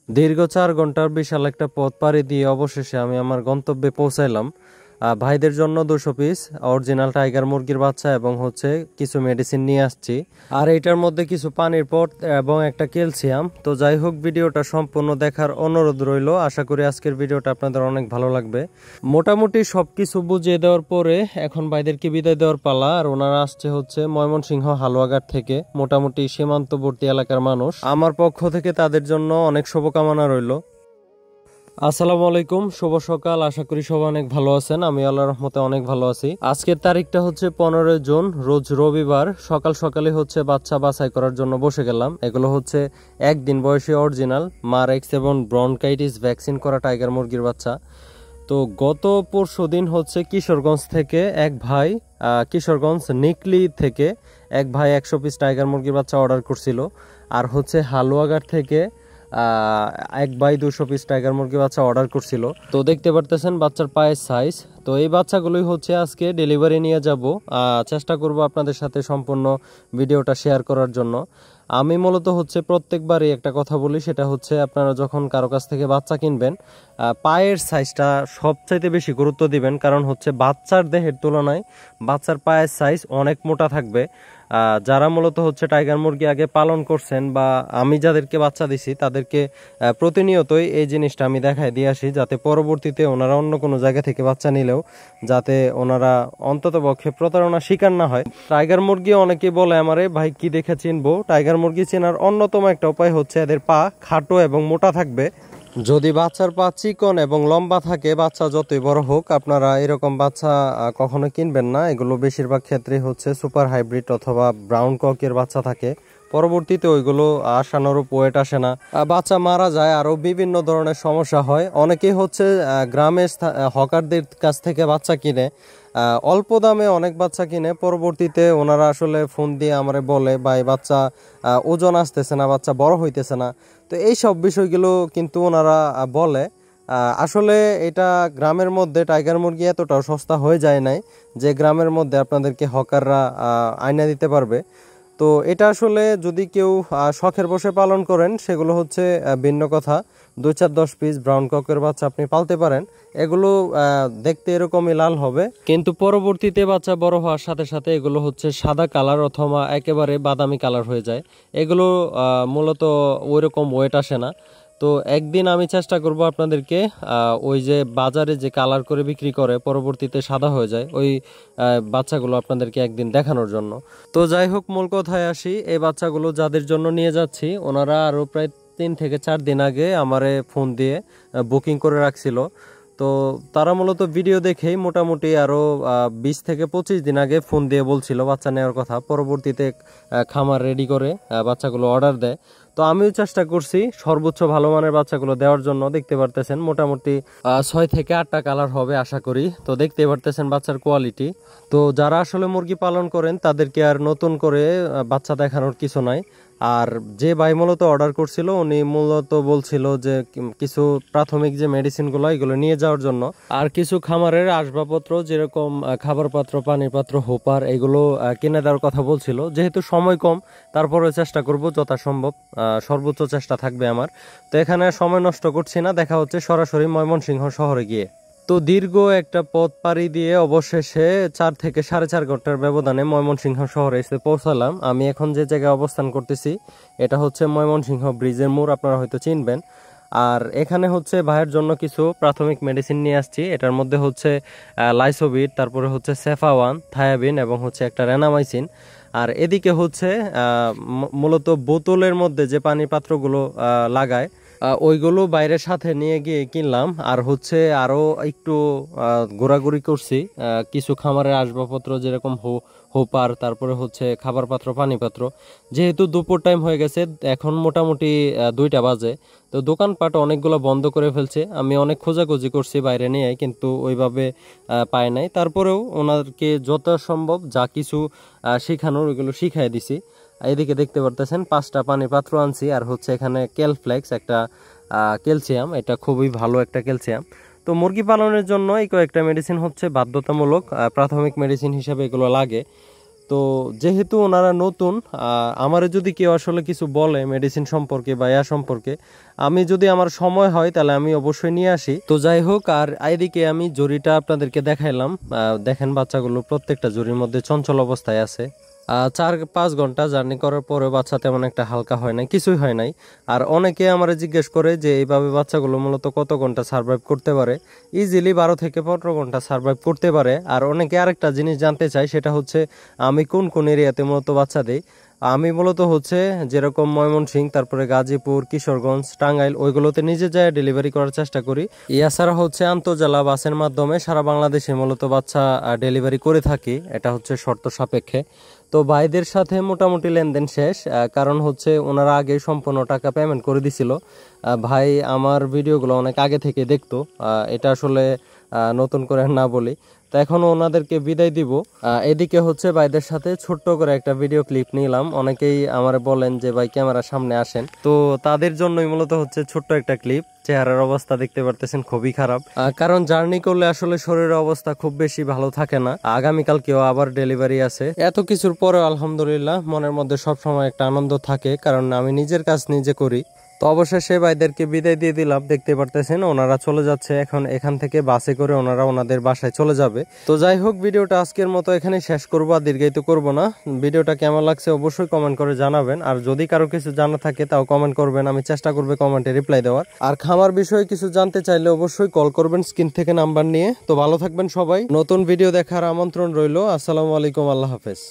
দীর্ঘ 4 ঘন্টার বিশাল একটা পথ পাড়ি দিয়ে অবশেষে আমি আমার গন্তব্যে পৌঁছাইলাম। ভাইদের জন্য 200 পিস অরিজিনাল টাইগার মুরগির বাচ্চা এবং হচ্ছে কিছু মেডিসিন নিয়ে আসছি। আর এটার মধ্যে কিছু পানির পট এবং একটা ক্যালসিয়াম। তো যাই হোক, ভিডিওটা সম্পূর্ণ দেখার অনুরোধ রইল। আশা করি আজকের ভিডিওটা আপনাদের অনেক ভালো লাগবে। মোটামুটি সবকিছু বুঝিয়ে দেওয়ার পরে এখন ভাইদেরকে বিদায় দেওয়ার পালা। আর ওনারা আসছে হচ্ছে ময়মনসিংহ হালুয়াঘাট থেকে, মোটামুটি সীমান্তবর্তী এলাকার মানুষ। আমার পক্ষ থেকে তাদের জন্য অনেক শুভকামনা রইল। আসসালামু আলাইকুম, শুভ সকাল। আশা করি সবাই অনেক ভালো আছেন। আমি আল্লাহর রহমতে অনেক ভালো আছি। আজকের তারিখটা হচ্ছে 15 জুন, রোজ রবিবার। সকাল সকালে হচ্ছে বাচ্চা বাছাই করার জন্য বসে গেলাম। এগুলো হচ্ছে একদিন বয়সী অরিজিনাল মারেক্স এবং ব্রনকাইটিস ভ্যাকসিন করা টাইগার মুরগির বাচ্চা। তো গত পরশু দিন হচ্ছে কিশোরগঞ্জ থেকে এক ভাই, কিশোরগঞ্জ নিকলি থেকে এক ভাই 100 পিস টাইগার মুরগির বাচ্চা অর্ডার করছিল। আর হচ্ছে হালুয়াঘাট থেকে এক ভাই 200 পিস টাইগার মুরগি বাচ্চা অর্ডার করছিল। তো দেখতে পারতেছেন বাচ্চার পায়ের সাইজ। তো এই বাচ্চাগুলোই হচ্ছে আজকে ডেলিভারি নিয়ে যাব। চেষ্টা করব আপনাদের সাথে সম্পূর্ণ ভিডিওটা শেয়ার করার জন্য। আমি মূলত হচ্ছে প্রত্যেকবারই একটা কথা বলি, সেটা হচ্ছে আপনারা যখন কারো কাছ থেকে বাচ্চা কিনবেন পায়ের সাইজটা সবচাইতে বেশি গুরুত্ব দিবেন। কারণ হচ্ছে বাচ্চার দেহের তুলনায় বাচ্চার পায়ের সাইজ অনেক মোটা থাকবে। যারা মূলত হচ্ছে টাইগার মুরগি আগে পালন করছেন বা আমি যাদেরকে বাচ্চা দিছি তাদেরকে প্রতিনিয়তই এই জিনিসটা আমি দেখাই দিয়ে আসি, যাতে পরবর্তীতে ওনারা অন্য কোনো জায়গা থেকে বাচ্চা নিলেও যাতে ওনারা অন্তত পক্ষে প্রতারণা শিকার না হয়। টাইগার মুরগি অনেকে বলে আমারে, ভাই কি দেখে চিনবো? টাইগার মুরগি চেনার অন্যতম একটা উপায় হচ্ছে এদের পা খাটো এবং মোটা থাকবে। যদি বাচ্চার পা চিকন এবং লম্বা থাকে, বাচ্চা যতই বড় হোক, আপনারা এরকম বাচ্চা কখনো কিনবেন না। এগুলো বেশিরভাগ ক্ষেত্রে হচ্ছে সুপার হাইব্রিড অথবা ব্রাউন ককের বাচ্চা থাকে। পরবর্তীতে ওইগুলো আশানুরূপ ওয়েট আসে না, বাচ্চা মারা যায়, আরও বিভিন্ন ধরনের সমস্যা হয়। অনেকেই হচ্ছে গ্রামের হকারদের কাছ থেকে বাচ্চা কিনে, অল্প দামে অনেক বাচ্চা কিনে। পরবর্তীতে ওনারা আসলে ফোন দিয়ে আমারে বলে, ভাই বাচ্চা ওজন আসতেছে না, বাচ্চা বড় হইতেছে না। তো এই সব বিষয়গুলো কিন্তু ওনারা বলে। আসলে এটা গ্রামের মধ্যে টাইগার মুরগি এতটাও সস্তা হয়ে যায় নাই যে গ্রামের মধ্যে আপনাদেরকে হকাররা আয়না দিতে পারবে। তো এটা আসলে যদি কেউ শখের বসে পালন করেন সেগুলো হচ্ছে ভিন্ন কথা। 2-4-10 পিস ব্রাউন ককের বাচ্চা আপনি পালতে পারেন। এগুলো দেখতে এরকমই লাল হবে, কিন্তু পরবর্তীতে বাচ্চা বড় হওয়ার সাথে সাথে এগুলো হচ্ছে সাদা কালার অথবা একেবারে বাদামি কালার হয়ে যায়। এগুলো মূলত ওইরকম ওয়েট আসে না। তো একদিন আমি চেষ্টা করব আপনাদেরকে ওই যে বাজারে যে কালার করে বিক্রি করে পরবর্তীতে সাদা হয়ে যায়, ওই বাচ্চাগুলো আপনাদেরকে একদিন দেখানোর জন্য। তো যাই হোক, মূল কথায় আসি। এই বাচ্চাগুলো যাদের জন্য নিয়ে যাচ্ছি ওনারা আরও প্রায় 3 থেকে 4 দিন আগে আমারে ফোন দিয়ে বুকিং করে রাখছিল। তো তারা মূলত ভিডিও দেখেই মোটামুটি আরও 20 থেকে 25 দিন আগে ফোন দিয়ে বলছিল বাচ্চা নেওয়ার কথা। পরবর্তীতে খামার রেডি করে বাচ্চাগুলো অর্ডার দেয়। তো আমিও চেষ্টা করছি সর্বোচ্চ ভালো মানের বাচ্চাগুলো দেওয়ার জন্য। দেখতে পারতেছেন মোটামুটি 6 থেকে 8টা কালার হবে আশা করি। তো দেখতে পারতেছেন বাচ্চার কোয়ালিটি। তো যারা আসলে মুরগি পালন করেন তাদেরকে আর নতুন করে বাচ্চা দেখানোর কিছু নাই। আর যে ভাই মূলত অর্ডার করছিল উনি মূলত বলছিল যে কিছু প্রাথমিক যে মেডিসিনগুলো এগুলো নিয়ে যাওয়ার জন্য, আর কিছু খামারের আসবাবপত্র যেরকম খাবার পাত্র, পানির পাত্র, হোপার, এগুলো কিনে দেওয়ার কথা বলছিল। যেহেতু সময় কম, তারপরে চেষ্টা করব যথাসম্ভব, সর্বোচ্চ চেষ্টা থাকবে আমার। তো এখানে সময় নষ্ট করছি না, দেখা হচ্ছে সরাসরি ময়মনসিংহ শহরে গিয়ে। তো দীর্ঘ একটা পথ পাড়ি দিয়ে অবশেষে 4 থেকে 4.5 ঘন্টার ব্যবধানে ময়মনসিংহ শহরে এসে পৌঁছালাম। আমি এখন যে জায়গায় অবস্থান করতেছি এটা হচ্ছে ময়মনসিংহ ব্রিজের মোড়, আপনারা হয়তো চিনবেন। আর এখানে হচ্ছে ভাইয়ের জন্য কিছু প্রাথমিক মেডিসিন নিয়ে আসছি। এটার মধ্যে হচ্ছে লাইসোবিট, তারপরে হচ্ছে সেফাওয়ান, থায়াবিন এবং হচ্ছে একটা রেনামাইসিন। আর এদিকে হচ্ছে মূলত বোতলের মধ্যে যে পানির পাত্রগুলো লাগায় ওইগুলো বাইরের সাথে নিয়ে গিয়ে কিনলাম। আর হচ্ছে আরও একটু ঘোরাঘুরি করছি। কিছু খামারের আসবাবপত্র যেরকম হোপার, তারপরে হচ্ছে খাবার পাত্র, পানি পাত্র। যেহেতু দুপুর টাইম হয়ে গেছে, এখন মোটামুটি 2টা বাজে। তো দোকানপাট অনেকগুলো বন্ধ করে ফেলছে। আমি অনেক খোঁজাখুঁজি করছি বাইরে নিয়ে, কিন্তু ওইভাবে পাই নাই। তারপরেও ওনাদেরকে যত সম্ভব যা কিছু শেখানোর ওইগুলো শিখাই দিছি। এদিকে দেখতে পারতেছেন 5টা পানির পাত্র আনছি। আর হচ্ছে এখানে ক্যালফ্লেক্স একটা ক্যালসিয়াম, এটা খুবই ভালো একটা ক্যালসিয়াম। তো মুরগি পালনের জন্য এই কয়েকটা মেডিসিন হচ্ছে বাধ্যতামূলক, প্রাথমিক মেডিসিন হিসেবে এগুলো লাগে। তো যেহেতু ওনারা নতুন, আমার যদি কেউ আসলে কিছু বলে মেডিসিন সম্পর্কে বা ইয়া সম্পর্কে, আমি যদি আমার সময় হয় তাহলে আমি অবশ্যই নিয়ে আসি। তো যাই হোক, আর এইদিকে আমি জরিটা আপনাদেরকে দেখাইলাম। দেখেন বাচ্চাগুলো প্রত্যেকটা জরির মধ্যে চঞ্চল অবস্থায় আছে। 4-5 ঘন্টা জার্নি করার পরে বাচ্চা তেমন একটা হালকা হয় নাই, কিছুই হয় নাই। আর অনেকে আমার জিজ্ঞেস করে যে এইভাবে বাচ্চাগুলো মূলত কত ঘন্টা সার্ভাইভ করতে পারে। ইজিলি 12 থেকে 15 ঘন্টা সার্ভাইভ করতে পারে। আর অনেকে আরেকটা জিনিস জানতে চায়, সেটা হচ্ছে আমি কোন কোন এরিয়াতে মূলত বাচ্চা দিই। আমি মূলত হচ্ছে যেরকম ময়মনসিংহ, তারপরে গাজীপুর, কিশোরগঞ্জ, টাঙ্গাইল, ওইগুলোতে নিজে যায় ডেলিভারি করার চেষ্টা করি। এছাড়া হচ্ছে আন্তজেলা বাসের মাধ্যমে সারা বাংলাদেশে মূলত বাচ্চা ডেলিভারি করে থাকি। এটা হচ্ছে শর্ত সাপেক্ষে। তো ভাইদের সাথে মোটামুটি লেনদেন শেষ, কারণ হচ্ছে ওনারা আগে সম্পূর্ণ টাকা পেমেন্ট করে দিছিল। ভাই আমার ভিডিওগুলো অনেক আগে থেকে দেখতো, এটা আসলে নতুন করে না বলি। তো এখন ওনাদেরকে বিদায় দিব। এদিকে হচ্ছে ভাইদের সাথে ছোট্ট করে একটা ভিডিও ক্লিপ নিলাম। অনেকেই আমার বলেন যে ভাই ক্যামেরার সামনে আসেন, তো তাদের জন্যই মূলত হচ্ছে ছোট্ট একটা ক্লিপ। চেহারার অবস্থা দেখতে পারতেছেন খুবই খারাপ, কারণ জার্নি করলে আসলে শরীরের অবস্থা খুব বেশি ভালো থাকে না। আগামীকালকেও আবার ডেলিভারি আছে। এত কিছুর পরে আলহামদুলিল্লাহ মনের মধ্যে সবসময় একটা আনন্দ থাকে, কারণ আমি নিজের কাজ নিজে করি। তো অবশেষে ভাইদেরকে বিদায় দিয়ে দিলাম। দেখতে পারতেছেন ওনারা চলে যাচ্ছে এখন। এখান থেকে বাসে করে ওনারা ওনাদের বাসায় চলে যাবে। তো যাই হোক, ভিডিওটা আজকের মতো এখানে শেষ করবো, আর দীর্ঘায়িত করবো না। ভিডিওটা কেমন লাগছে অবশ্যই কমেন্ট করে জানাবেন। আর যদি কারো কিছু জানা থাকে তাও কমেন্ট করবেন, আমি চেষ্টা করবো কমেন্টে রিপ্লাই দেওয়ার। আর খামার বিষয়ে কিছু জানতে চাইলে অবশ্যই কল করবেন স্ক্রিন থেকে নাম্বার নিয়ে। তো ভালো থাকবেন সবাই, নতুন ভিডিও দেখার আমন্ত্রণ রইল। আসসালামু আলাইকুম, আল্লাহ হাফেজ।